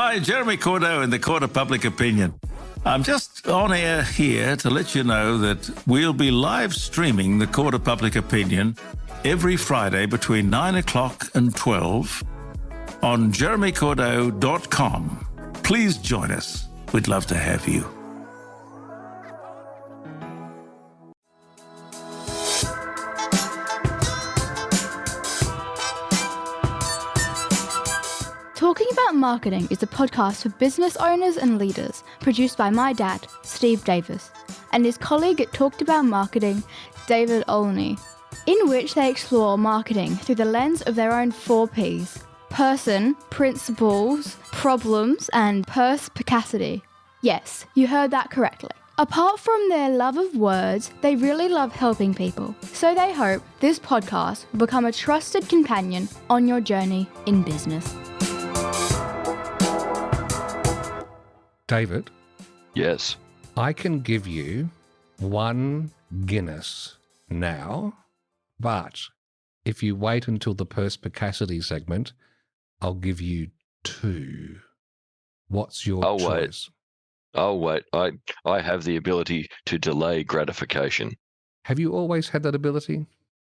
Hi, Jeremy Cordeaux in the Court of Public Opinion. I'm just on air here to let you know that we'll be live streaming the Court of Public Opinion every Friday between 9 o'clock and 12 on jeremycordeaux.com. Please join us. We'd love to have you. Talking About Marketing is a podcast for business owners and leaders, produced by my dad, Steve Davis, and his colleague at Talked About Marketing, David Olney, in which they explore marketing through the lens of their own 4 Ps: person, principles, problems, and perspicacity. Yes, you heard that correctly. Apart from their love of words, they really love helping people. So they hope this podcast will become a trusted companion on your journey in business. David? Yes. I can give you 1 Guinness now, but if you wait until the perspicacity segment, I'll give you 2. What's your choice? I'll wait. I have the ability to delay gratification. Have you always had that ability?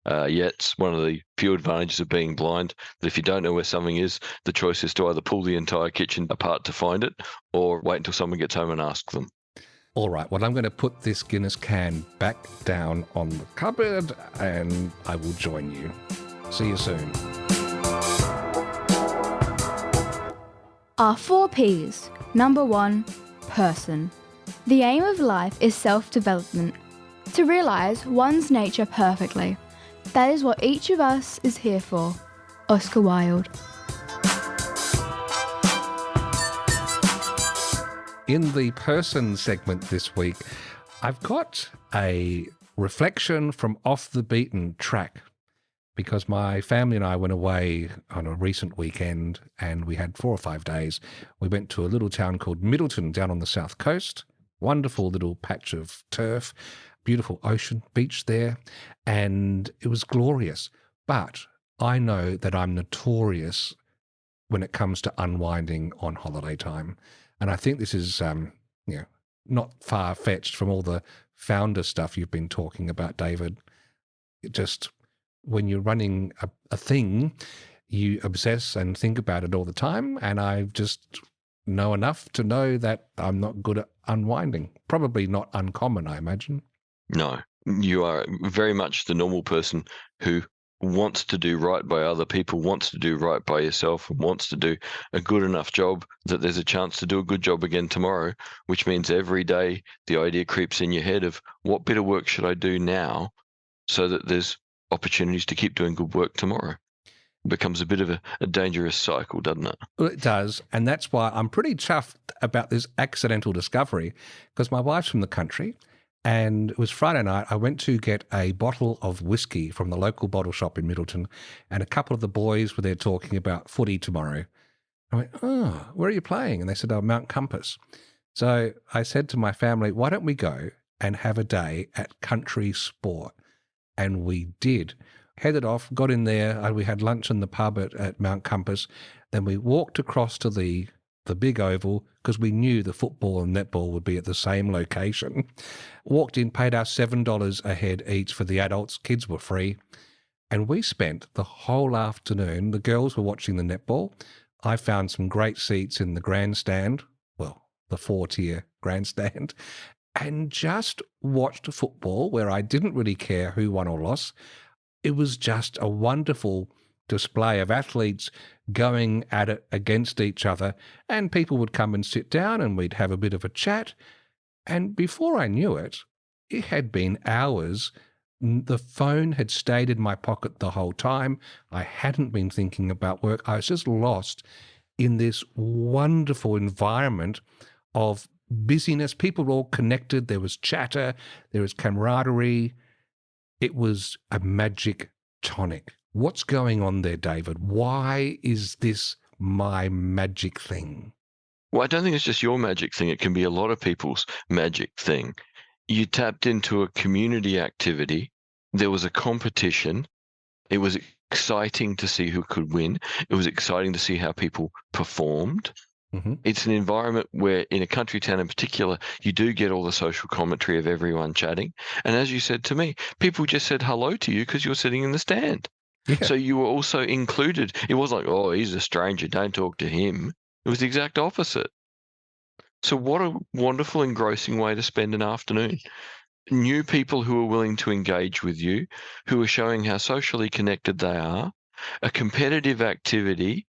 Yeah, it's one of the few advantages of being blind, that if you don't know where something is, the choice is to either pull the entire kitchen apart to find it or wait until someone gets home and ask them. All right, well, I'm going to put this Guinness can back down on the cupboard and I will join you. See you soon. Our 4 Ps. Number 1, person. The aim of life is self-development, to realise one's nature perfectly. That is what each of us is here for. Oscar Wilde. In the person segment this week, I've got a reflection from off the beaten track, because my family and I went away on a recent weekend and we had 4 or 5 days. We went to a little town called Middleton down on the south coast. Wonderful little patch of turf, beautiful ocean, beach there, and it was glorious. But I know that I'm notorious when it comes to unwinding on holiday time. And I think this is not far-fetched from all the founder stuff you've been talking about, David. Just when you're running a thing, you obsess and think about it all the time, and I just know enough to know that I'm not good at unwinding. Probably not uncommon, I imagine. No, you are very much the normal person who wants to do right by other people, wants to do right by yourself, and wants to do a good enough job that there's a chance to do a good job again tomorrow, which means every day the idea creeps in your head of what bit of work should I do now so that there's opportunities to keep doing good work tomorrow. It becomes a bit of a dangerous cycle, doesn't it? Well, it does, and that's why I'm pretty chuffed about this accidental discovery, because my wife's from the country. And it was Friday night. I went to get a bottle of whiskey from the local bottle shop in Middleton, and a couple of the boys were there talking about footy tomorrow. I went, oh, where are you playing? And they said, oh, Mount Compass. So I said to my family, why don't we go and have a day at country sport? And we did. Headed off, got in there, and we had lunch in the pub at Mount Compass. Then we walked across to the big oval, because we knew the football and netball would be at the same location. Walked in, paid our $7 a head each for the adults. Kids were free. And we spent the whole afternoon. The girls were watching the netball. I found some great seats in the grandstand, well, the 4-tier grandstand, and just watched football where I didn't really care who won or lost. It was just a wonderful display of athletes going at it against each other, and people would come and sit down and we'd have a bit of a chat. And before I knew it, it had been hours. The phone had stayed in my pocket the whole time. I hadn't been thinking about work. I was just lost in this wonderful environment of busyness. People were all connected. There was chatter. There was camaraderie. It was a magic tonic. What's going on there, David? Why is this my magic thing? Well, I don't think it's just your magic thing. It can be a lot of people's magic thing. You tapped into a community activity. There was a competition. It was exciting to see who could win. It was exciting to see how people performed. It's an environment where, in a country town in particular, you do get all the social commentary of everyone chatting. And as you said to me, people just said hello to you because you're sitting in the stand. Yeah. So you were also included. It was like, oh, he's a stranger, don't talk to him. It was the exact opposite. So what a wonderful, engrossing way to spend an afternoon. New people who are willing to engage with you, who are showing how socially connected they are, a competitive activity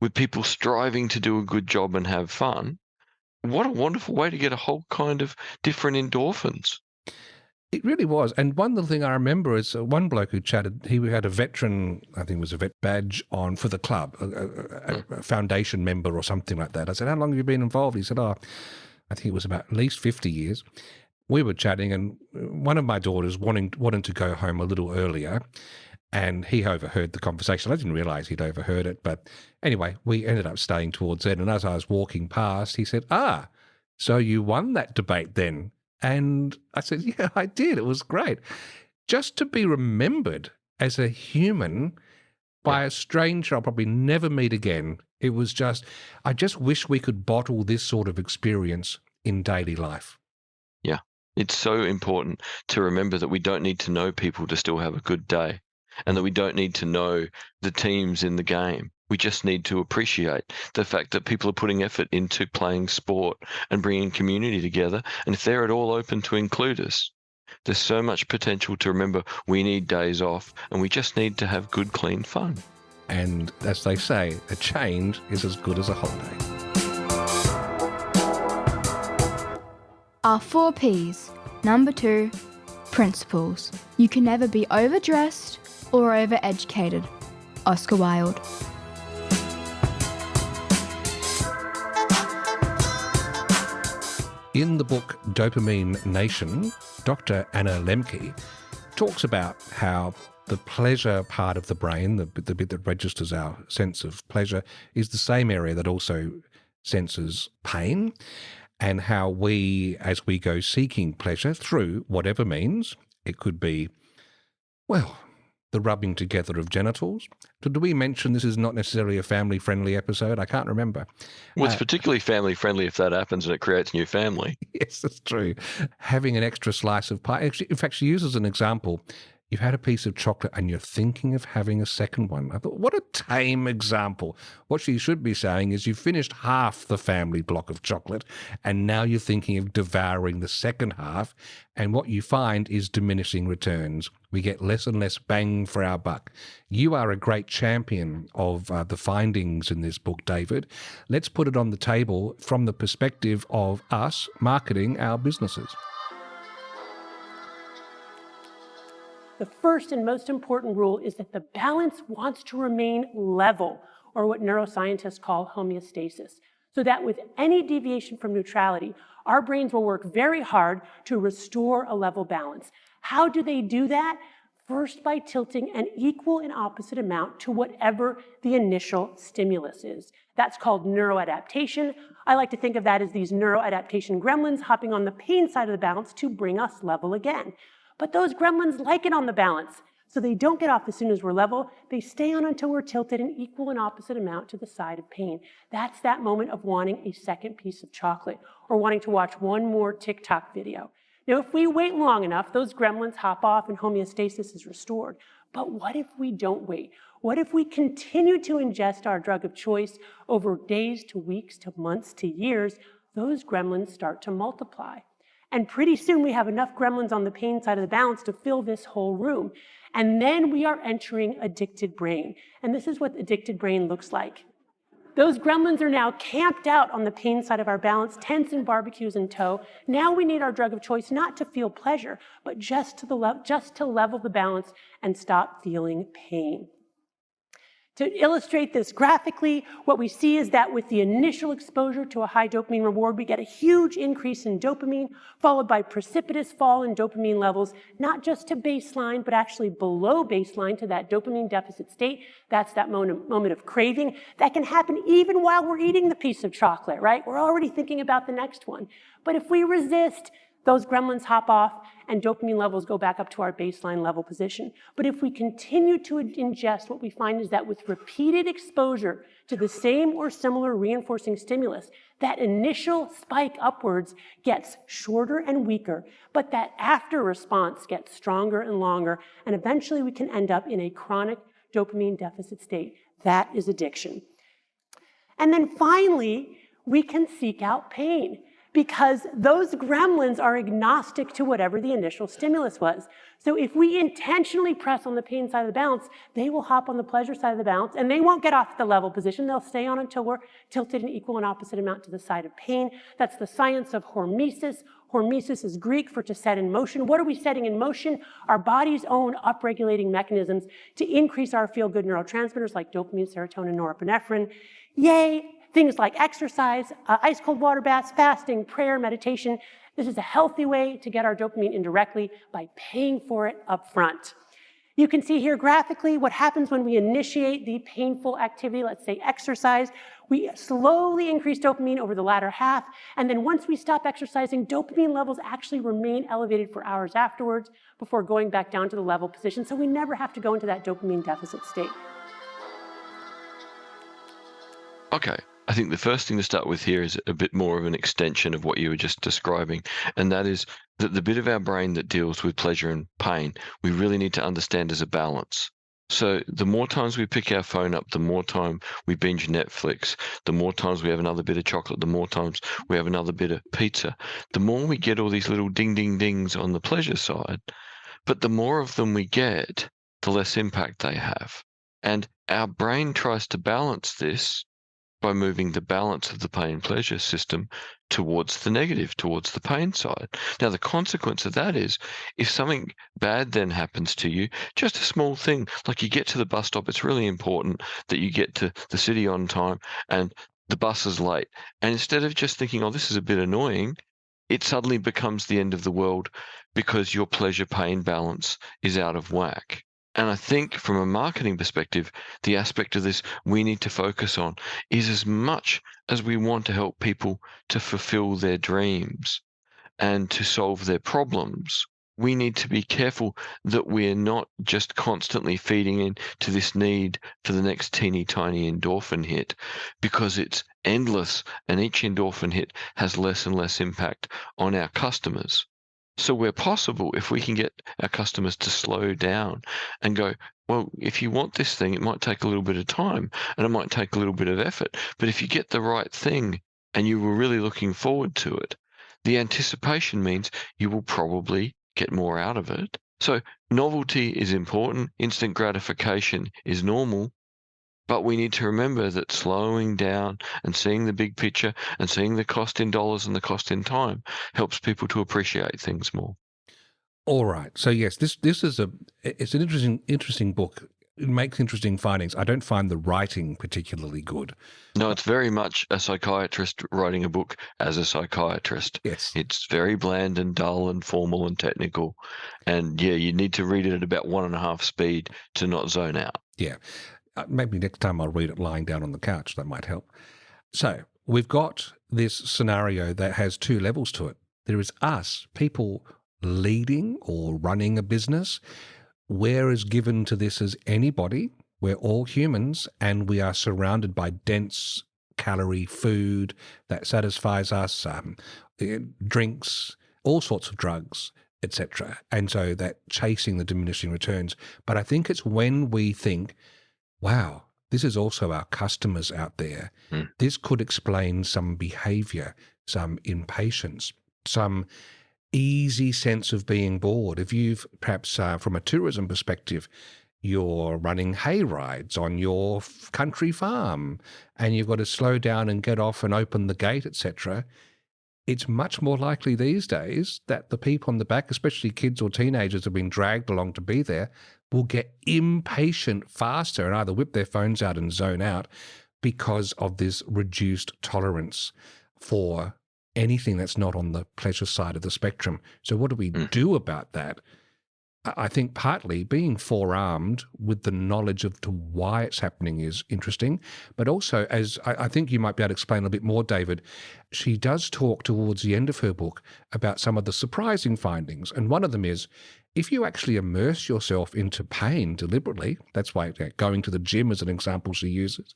with people striving to do a good job and have fun. What a wonderful way to get a whole kind of different endorphins. It really was. And one little thing I remember is one bloke who chatted, he had a veteran, I think it was a vet badge on for the club, a foundation member or something like that. I said, how long have you been involved? He said, I think it was about at least 50 years. We were chatting, and one of my daughters wanting to go home a little earlier, and he overheard the conversation. I didn't realise he'd overheard it, but anyway, we ended up staying towards it. And as I was walking past, he said, so you won that debate then? And I said, yeah, I did. It was great. Just to be remembered as a human by a stranger I'll probably never meet again. It was just, I just wish we could bottle this sort of experience in daily life. Yeah, it's so important to remember that we don't need to know people to still have a good day, and that we don't need to know the teams in the game. We just need to appreciate the fact that people are putting effort into playing sport and bringing community together. And if they're at all open to include us, there's so much potential to remember we need days off, and we just need to have good, clean fun. And as they say, a change is as good as a holiday. Our 4 Ps. Number 2, principles. You can never be overdressed or overeducated. Oscar Wilde. In the book Dopamine Nation, Dr. Anna Lembke talks about how the pleasure part of the brain, the bit that registers our sense of pleasure, is the same area that also senses pain, and how we, as we go seeking pleasure through whatever means, it could be, well, the rubbing together of genitals. Did we mention this is not necessarily a family-friendly episode? I can't remember. Well, it's particularly family-friendly if that happens and it creates a new family. Yes, that's true. Having an extra slice of pie. Actually, in fact, she uses an example. You've had a piece of chocolate and you're thinking of having a second one. I thought, what a tame example. What she should be saying is you've finished half the family block of chocolate and now you're thinking of devouring the second half, and what you find is diminishing returns. We get less and less bang for our buck. You are a great champion of the findings in this book, David. Let's put it on the table from the perspective of us marketing our businesses. The first and most important rule is that the balance wants to remain level, or what neuroscientists call homeostasis, so that with any deviation from neutrality, our brains will work very hard to restore a level balance. How do they do that? First, by tilting an equal and opposite amount to whatever the initial stimulus is. That's called neuroadaptation. I like to think of that as these neuroadaptation gremlins hopping on the pain side of the balance to bring us level again. But those gremlins like it on the balance, so they don't get off as soon as we're level. They stay on until we're tilted an equal and opposite amount to the side of pain. That's that moment of wanting a second piece of chocolate or wanting to watch one more TikTok video. Now, if we wait long enough, those gremlins hop off and homeostasis is restored. But what if we don't wait? What if we continue to ingest our drug of choice over days to weeks to months to years? Those gremlins start to multiply. And pretty soon we have enough gremlins on the pain side of the balance to fill this whole room. And then we are entering addicted brain. And this is what addicted brain looks like. Those gremlins are now camped out on the pain side of our balance, tents and barbecues in tow. Now we need our drug of choice not to feel pleasure, but just to level the balance and stop feeling pain. To illustrate this graphically, what we see is that with the initial exposure to a high dopamine reward, we get a huge increase in dopamine, followed by precipitous fall in dopamine levels, not just to baseline, but actually below baseline to that dopamine deficit state. That's that moment of craving. That can happen even while we're eating the piece of chocolate, right? We're already thinking about the next one. But if we resist, those gremlins hop off, and dopamine levels go back up to our baseline level position. But if we continue to ingest, what we find is that with repeated exposure to the same or similar reinforcing stimulus, that initial spike upwards gets shorter and weaker, but that after response gets stronger and longer, and eventually we can end up in a chronic dopamine deficit state. That is addiction. And then finally, we can seek out pain, because those gremlins are agnostic to whatever the initial stimulus was. So if we intentionally press on the pain side of the balance, they will hop on the pleasure side of the balance, and they won't get off the level position. They'll stay on until we're tilted an equal and opposite amount to the side of pain. That's the science of hormesis. Hormesis is Greek for to set in motion. What are we setting in motion? Our body's own upregulating mechanisms to increase our feel-good neurotransmitters like dopamine, serotonin, norepinephrine. Yay! Things like exercise, ice cold water baths, fasting, prayer, meditation. This is a healthy way to get our dopamine indirectly by paying for it up front. You can see here graphically what happens when we initiate the painful activity, let's say exercise. We slowly increase dopamine over the latter half, and then once we stop exercising, dopamine levels actually remain elevated for hours afterwards before going back down to the level position, so we never have to go into that dopamine deficit state. Okay. I think the first thing to start with here is a bit more of an extension of what you were just describing, and that is that the bit of our brain that deals with pleasure and pain, we really need to understand as a balance. So the more times we pick our phone up, the more time we binge Netflix, the more times we have another bit of chocolate, the more times we have another bit of pizza, the more we get all these little ding, ding, dings on the pleasure side, but the more of them we get, the less impact they have. And our brain tries to balance this by moving the balance of the pain-pleasure system towards the negative, towards the pain side. Now, the consequence of that is, if something bad then happens to you, just a small thing, like you get to the bus stop, it's really important that you get to the city on time, and the bus is late. And instead of just thinking, oh, this is a bit annoying, it suddenly becomes the end of the world because your pleasure-pain balance is out of whack. And I think from a marketing perspective, the aspect of this we need to focus on is, as much as we want to help people to fulfill their dreams and to solve their problems, we need to be careful that we're not just constantly feeding into this need for the next teeny tiny endorphin hit, because it's endless and each endorphin hit has less and less impact on our customers. So where possible, if we can get our customers to slow down and go, well, if you want this thing, it might take a little bit of time and it might take a little bit of effort. But if you get the right thing and you were really looking forward to it, the anticipation means you will probably get more out of it. So novelty is important. Instant gratification is normal. But we need to remember that slowing down and seeing the big picture and seeing the cost in dollars and the cost in time helps people to appreciate things more. All right. So yes, this is it's an interesting book. It makes interesting findings. I don't find the writing particularly good. No, it's very much a psychiatrist writing a book as a psychiatrist. Yes. It's very bland and dull and formal and technical. And yeah, you need to read it at about 1.5 speed to not zone out. Yeah. Maybe next time I'll read it lying down on the couch. That might help. So we've got this scenario that has two levels to it. There is us, people leading or running a business. We're as given to this as anybody. We're all humans, and we are surrounded by dense calorie food that satisfies us, drinks, all sorts of drugs, etc. And so that chasing the diminishing returns. But I think it's when we think, wow, this is also our customers out there. This could explain some behavior, some impatience, some easy sense of being bored. If you've perhaps from a tourism perspective, you're running hay rides on your country farm and you've got to slow down and get off and open the gate, etc. It's much more likely these days that the people on the back, especially kids or teenagers who have been dragged along to be there, will get impatient faster and either whip their phones out and zone out because of this reduced tolerance for anything that's not on the pleasure side of the spectrum. So what do we do about that? I think partly being forearmed with the knowledge of to why it's happening is interesting. But also, as I think you might be able to explain a bit more, David, she does talk towards the end of her book about some of the surprising findings. And one of them is, if you actually immerse yourself into pain deliberately, that's why going to the gym is an example she uses,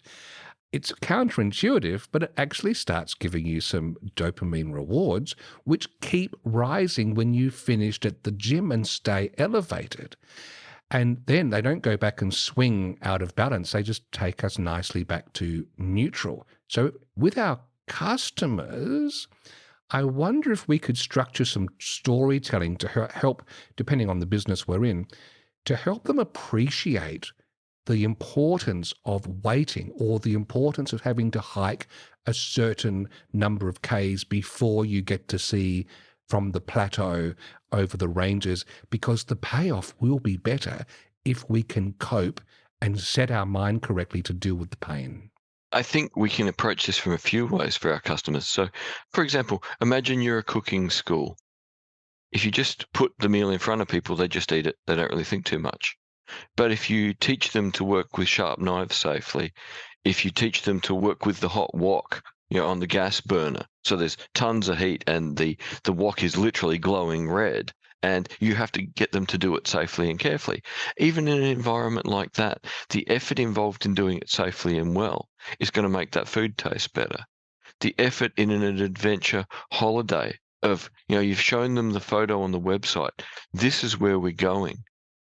it's counterintuitive, but it actually starts giving you some dopamine rewards, which keep rising when you've finished at the gym and stay elevated. And then they don't go back and swing out of balance. They just take us nicely back to neutral. So with our customers, I wonder if we could structure some storytelling to help, depending on the business we're in, to help them appreciate the importance of waiting or the importance of having to hike a certain number of Ks before you get to see from the plateau over the ranges, because the payoff will be better if we can cope and set our mind correctly to deal with the pain. I think we can approach this from a few ways for our customers. So, for example, imagine you're a cooking school. If you just put the meal in front of people, they just eat it. They don't really think too much. But if you teach them to work with sharp knives safely, if you teach them to work with the hot wok, on the gas burner, so there's tons of heat and the wok is literally glowing red, and you have to get them to do it safely and carefully. Even in an environment like that, the effort involved in doing it safely and well is going to make that food taste better. The effort in an adventure holiday of, you've shown them the photo on the website, this is where we're going,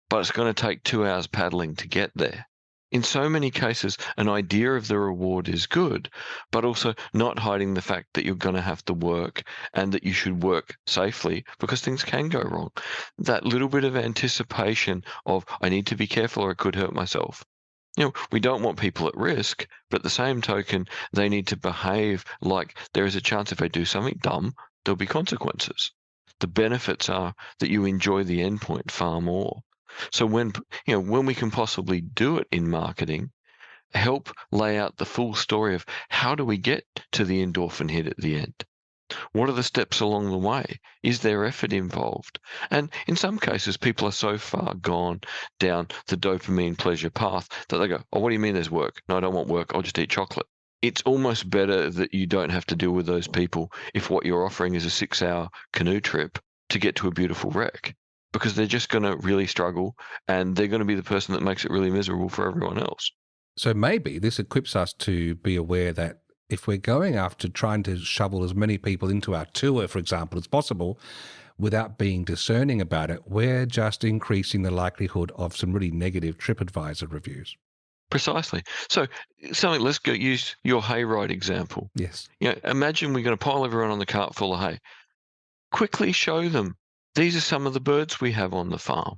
but it's going to take 2 hours paddling to get there. In so many cases, an idea of the reward is good, but also not hiding the fact that you're going to have to work and that you should work safely because things can go wrong. That little bit of anticipation of, I need to be careful or I could hurt myself. We don't want people at risk, but at the same token, they need to behave like there is a chance if they do something dumb, there'll be consequences. The benefits are that you enjoy the endpoint far more. So when we can possibly do it in marketing, help lay out the full story of how do we get to the endorphin hit at the end? What are the steps along the way? Is there effort involved? And in some cases, people are so far gone down the dopamine pleasure path that they go, oh, what do you mean there's work? No, I don't want work. I'll just eat chocolate. It's almost better that you don't have to deal with those people if what you're offering is a 6-hour canoe trip to get to a beautiful wreck, because they're just going to really struggle and they're going to be the person that makes it really miserable for everyone else. So maybe this equips us to be aware that if we're going after trying to shovel as many people into our tour, for example, as possible, without being discerning about it, we're just increasing the likelihood of some really negative TripAdvisor reviews. Precisely. So let's use your hayride example. Yes. Imagine we're going to pile everyone on the cart full of hay. Quickly show them, these are some of the birds we have on the farm.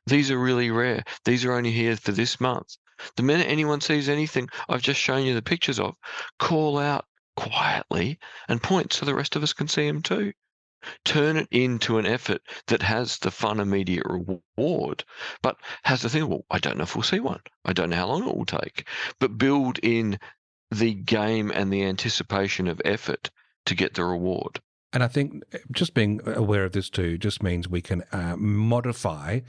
These are really rare. These are only here for this month. The minute anyone sees anything I've just shown you the pictures of, call out quietly and point so the rest of us can see them too. Turn it into an effort that has the fun immediate reward, but has the thing, well, I don't know if we'll see one. I don't know how long it will take. But build in the game and the anticipation of effort to get the reward. And I think just being aware of this too just means we can modify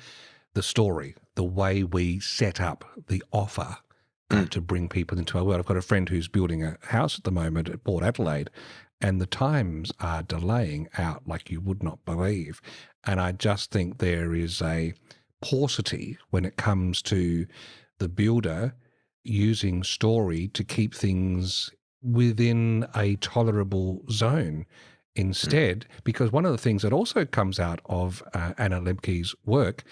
the story, the way we set up the offer to bring people into our world. I've got a friend who's building a house at the moment at Port Adelaide, and the times are delaying out like you would not believe. And I just think there is a paucity when it comes to the builder using story to keep things within a tolerable zone. Instead, because one of the things that also comes out of Anna Lembke's work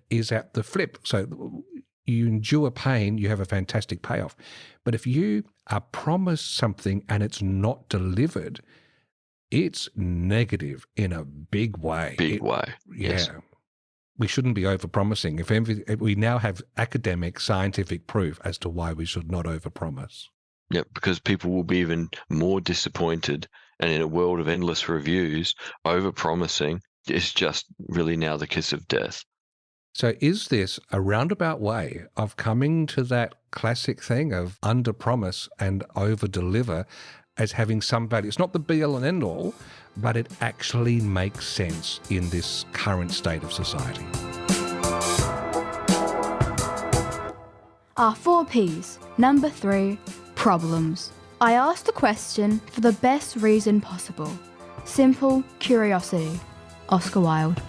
is at the flip. So you endure pain, you have a fantastic payoff. But if you are promised something and it's not delivered, it's negative in a big way. Yes. We shouldn't be over-promising. If we now have academic, scientific proof as to why we should not over-promise. Yeah, because people will be even more disappointed. And in a world of endless reviews, over-promising is just really now the kiss of death. So is this a roundabout way of coming to that classic thing of under-promise and over-deliver as having some value. It's not the be-all and end-all, but it actually makes sense in this current state of society. Our 4 Ps. Number 3, problems. I asked the question for the best reason possible. Simple curiosity. Oscar Wilde.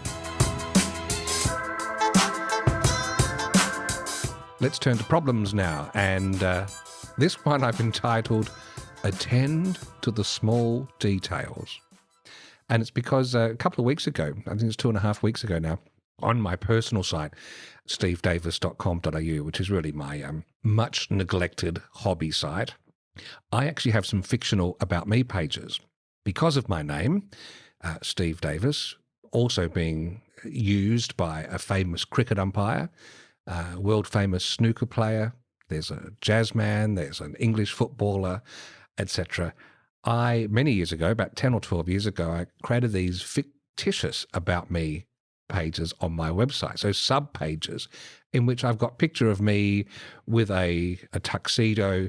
Let's turn to problems now, and this one I've entitled Attend to the Small Details. And it's because a couple of weeks ago, I think it's 2.5 weeks ago now, on my personal site, stevedavis.com.au, which is really my much neglected hobby site, I actually have some fictional About Me pages. Because of my name, Steve Davis, also being used by a famous cricket umpire, world-famous snooker player, there's a jazz man, there's an English footballer, etc. Many years ago, about 10 or 12 years ago, I created these fictitious About Me pages on my website, so sub-pages in which I've got picture of me with a tuxedo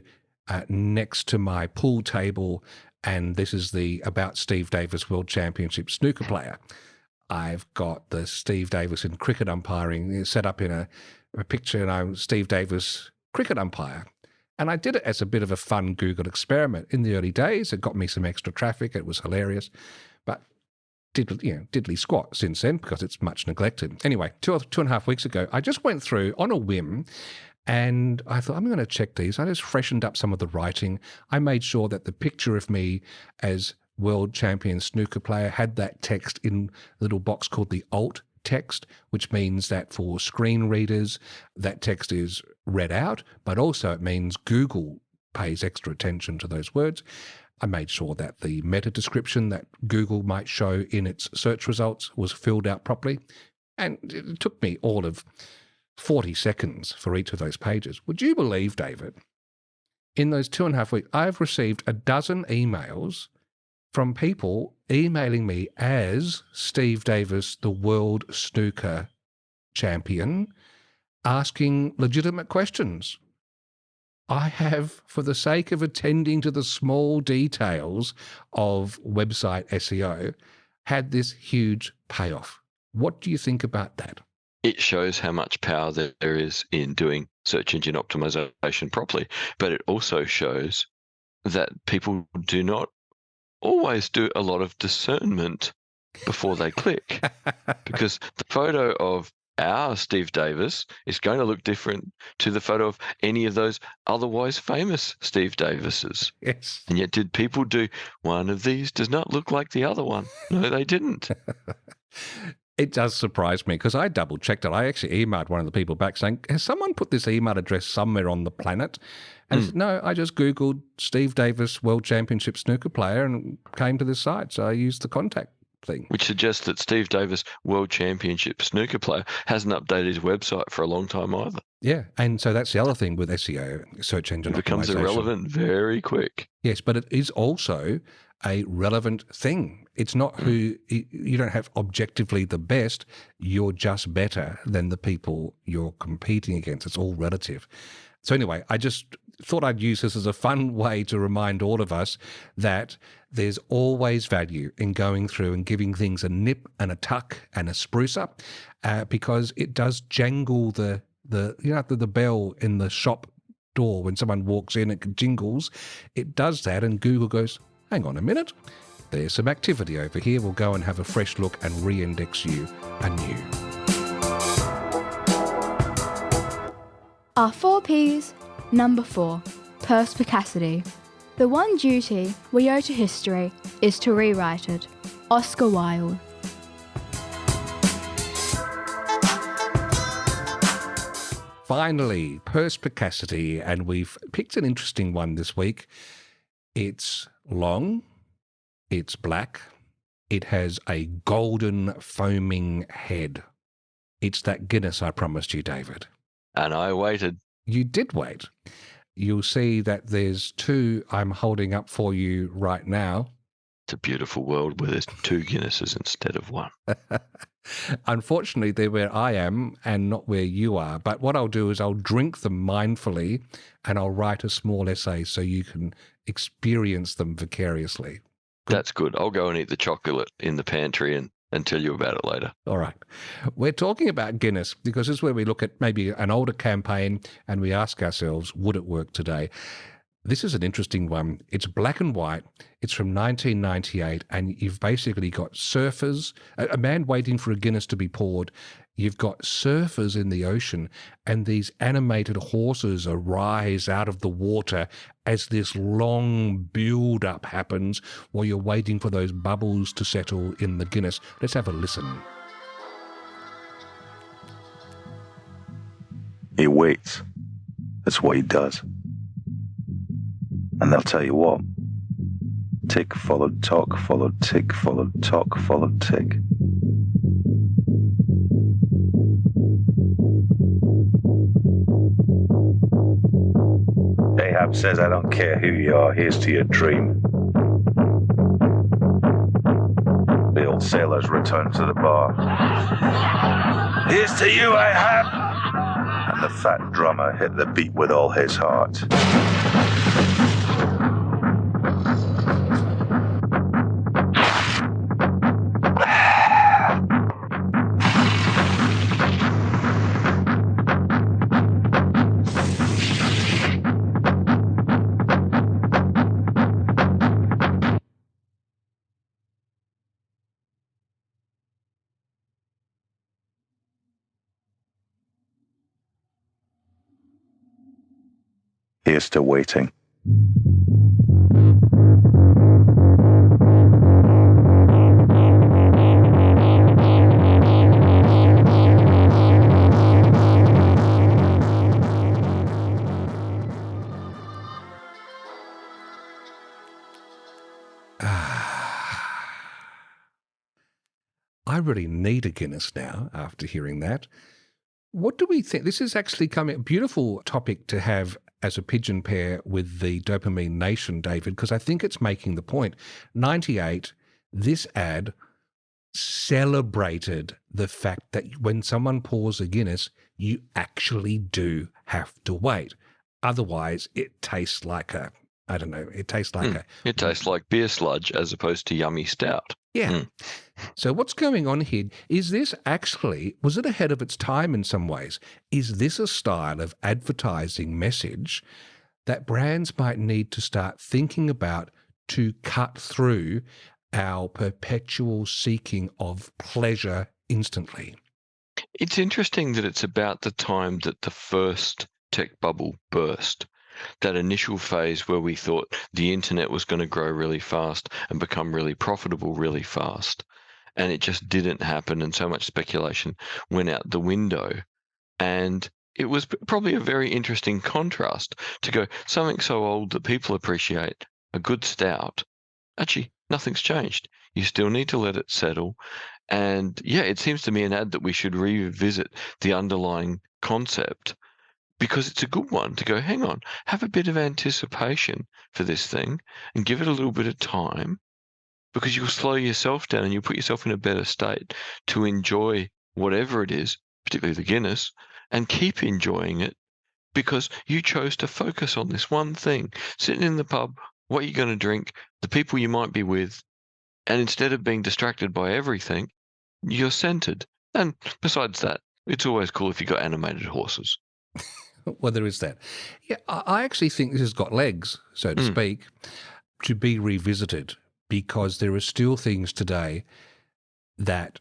next to my pool table, and this is the About Steve Davis World Championship snooker player. I've got the Steve Davis in cricket umpiring set up in a picture, and I'm Steve Davis cricket umpire. And I did it as a bit of a fun Google experiment. In the early days, it got me some extra traffic. It was hilarious. But diddly squat since then because it's much neglected. Anyway, 2.5 weeks ago, I just went through on a whim and I thought, I'm going to check these. I just freshened up some of the writing. I made sure that the picture of me as world champion snooker player had that text in a little box called the alt text, which means that for screen readers, that text is read out, but also it means Google pays extra attention to those words. I made sure that the meta description that Google might show in its search results was filled out properly. And it took me all of 40 seconds for each of those pages. Would you believe, David, in those 2.5 weeks, I've received 12 emails from people emailing me as Steve Davis, the world snooker champion, asking legitimate questions. I have, for the sake of attending to the small details of website SEO, had this huge payoff. What do you think about that? It shows how much power there is in doing search engine optimization properly, but it also shows that people do not always do a lot of discernment before they click, because the photo of our Steve Davis is going to look different to the photo of any of those otherwise famous Steve Davises. Yes. And yet did people do one of these does not look like the other one? No, they didn't. It does surprise me because I double-checked it. I actually emailed one of the people back saying, has someone put this email address somewhere on the planet? And I said, no, I just Googled Steve Davis World Championship snooker player and came to this site. So I used the contact thing. Which suggests that Steve Davis World Championship snooker player hasn't updated his website for a long time either. Yeah, and so that's the other thing with SEO, search engine optimization. It becomes irrelevant very quick. Yes, but it is also a relevant thing. It's not who you don't have objectively the best. You're just better than the people you're competing against. It's all relative. So anyway, I just thought I'd use this as a fun way to remind all of us that there's always value in going through and giving things a nip and a tuck and a spruce up, because it does jangle the bell in the shop door when someone walks in, it jingles. It does that, and Google goes, hang on a minute, there's some activity over here. We'll go and have a fresh look and re-index you anew. Our 4 Ps. Number 4, perspicacity. The one duty we owe to history is to rewrite it. Oscar Wilde. Finally, perspicacity, and we've picked an interesting one this week. It's long, it's black, it has a golden foaming head. It's that Guinness I promised you, David. And I waited. You did wait. You'll see that there's 2 I'm holding up for you right now. It's a beautiful world where there's 2 Guinnesses instead of 1. Unfortunately, they're where I am and not where you are. But what I'll do is I'll drink them mindfully and I'll write a small essay so you can experience them vicariously. That's good. I'll go and eat the chocolate in the pantry and tell you about it later. All right. We're talking about Guinness because this is where we look at maybe an older campaign and we ask ourselves, would it work today? This is an interesting one. It's black and white. It's from 1998, and you've basically got surfers, a man waiting for a Guinness to be poured. You've got surfers in the ocean, and these animated horses arise out of the water as this long build-up happens while you're waiting for those bubbles to settle in the Guinness. Let's have a listen. He waits. That's what he does. And they'll tell you what. Tick followed tock, followed tick, followed tock, followed tick. Ahab says, I don't care who you are, here's to your dream. The old sailors return to the bar. Here's to you, Ahab! And the fat drummer hit the beat with all his heart. Here's to waiting. I really need a Guinness now after hearing that. What do we think? This is actually a beautiful topic to have as a pigeon pair with the Dopamine Nation, David, because I think it's making the point. 98, this ad celebrated the fact that when someone pours a Guinness, you actually do have to wait. Otherwise, it tastes like it tastes like beer sludge as opposed to yummy stout. Yeah. So what's going on here? Is this actually, was it ahead of its time in some ways? Is this a style of advertising message that brands might need to start thinking about to cut through our perpetual seeking of pleasure instantly? It's interesting that it's about the time that the first tech bubble burst. That initial phase where we thought the internet was going to grow really fast and become really profitable really fast. And it just didn't happen. And so much speculation went out the window. And it was probably a very interesting contrast to go something so old that people appreciate, a good stout. Actually, nothing's changed. You still need to let it settle. And yeah, it seems to me an ad that we should revisit the underlying concept, because it's a good one to go, hang on, have a bit of anticipation for this thing and give it a little bit of time, because you'll slow yourself down and you'll put yourself in a better state to enjoy whatever it is, particularly the Guinness, and keep enjoying it because you chose to focus on this one thing, sitting in the pub, what you're going to drink, the people you might be with, and instead of being distracted by everything, you're centered. And besides that, it's always cool if you've got animated horses. Well, there is that. Yeah, I actually think this has got legs, so to speak, to be revisited, because there are still things today that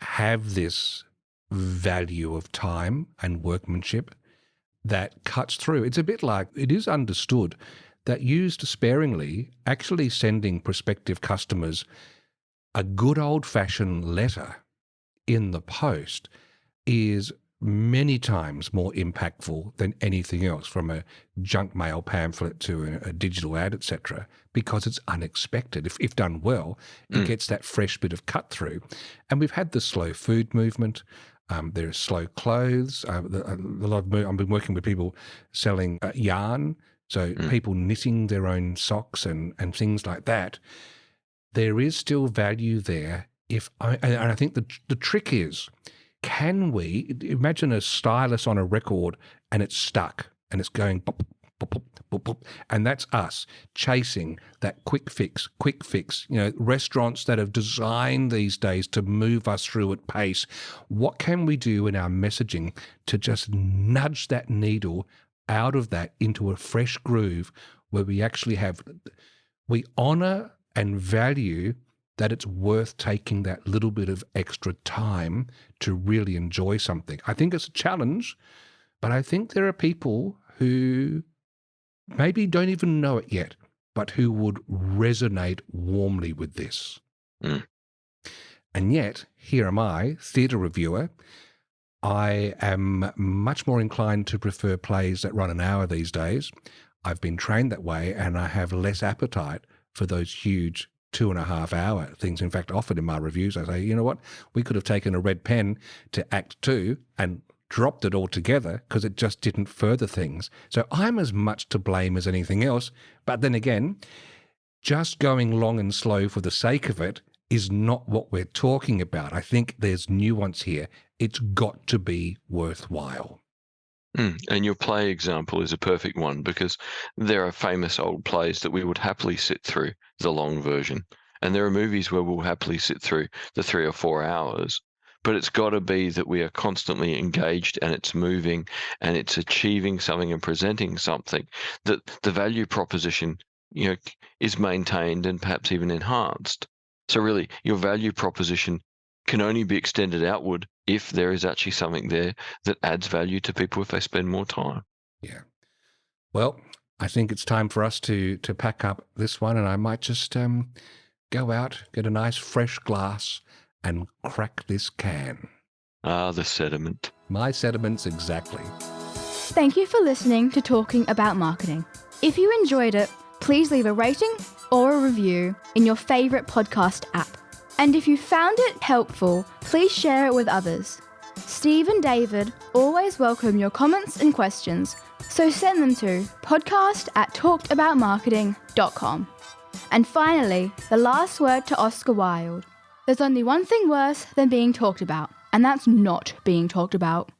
have this value of time and workmanship that cuts through. It's a bit like, it is understood that used sparingly, actually sending prospective customers a good old-fashioned letter in the post is many times more impactful than anything else, from a junk mail pamphlet to a digital ad, etc., because it's unexpected. If done well, it gets that fresh bit of cut through. And we've had the slow food movement. There's slow clothes. I've been working with people selling yarn, so people knitting their own socks and things like that. There is still value there. And I think the trick is, can we imagine a stylus on a record and it's stuck and it's going pop, boop, boop, boop, boop. And that's us chasing that quick fix. Restaurants that have designed these days to move us through at pace. What can we do in our messaging to just nudge that needle out of that into a fresh groove where we actually we honor and value that it's worth taking that little bit of extra time to really enjoy something. I think it's a challenge, but I think there are people who maybe don't even know it yet, but who would resonate warmly with this. Mm. And yet, here am I, theatre reviewer. I am much more inclined to prefer plays that run an hour these days. I've been trained that way, and I have less appetite for those huge 2.5 hour things. In fact, often in my reviews, I say, you know what, we could have taken a red pen to Act 2 and dropped it altogether because it just didn't further things. So I'm as much to blame as anything else. But then again, just going long and slow for the sake of it is not what we're talking about. I think there's nuance here. It's got to be worthwhile. And your play example is a perfect one, because there are famous old plays that we would happily sit through the long version. And there are movies where we'll happily sit through the 3 or 4 hours. But it's got to be that we are constantly engaged and it's moving and it's achieving something and presenting something, that the value proposition, is maintained and perhaps even enhanced. So really, your value proposition can only be extended outward if there is actually something there that adds value to people if they spend more time. Yeah. Well, I think it's time for us to pack up this one, and I might just go out, get a nice fresh glass, and crack this can. Ah, the sediment. My sediments, exactly. Thank you for listening to Talking About Marketing. If you enjoyed it, please leave a rating or a review in your favourite podcast app. And if you found it helpful, please share it with others. Steve and David always welcome your comments and questions, so send them to podcast@talkedaboutmarketing.com. And finally, the last word to Oscar Wilde. There's only one thing worse than being talked about, and that's not being talked about.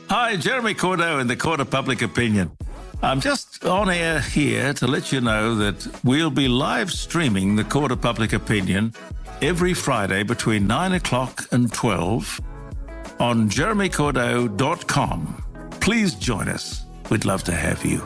Hi, Jeremy Cordeaux in the Court of Public Opinion. I'm just on air here to let you know that we'll be live streaming the Court of Public Opinion every Friday between 9 o'clock and 12 on jeremycordeaux.com. Please join us. We'd love to have you.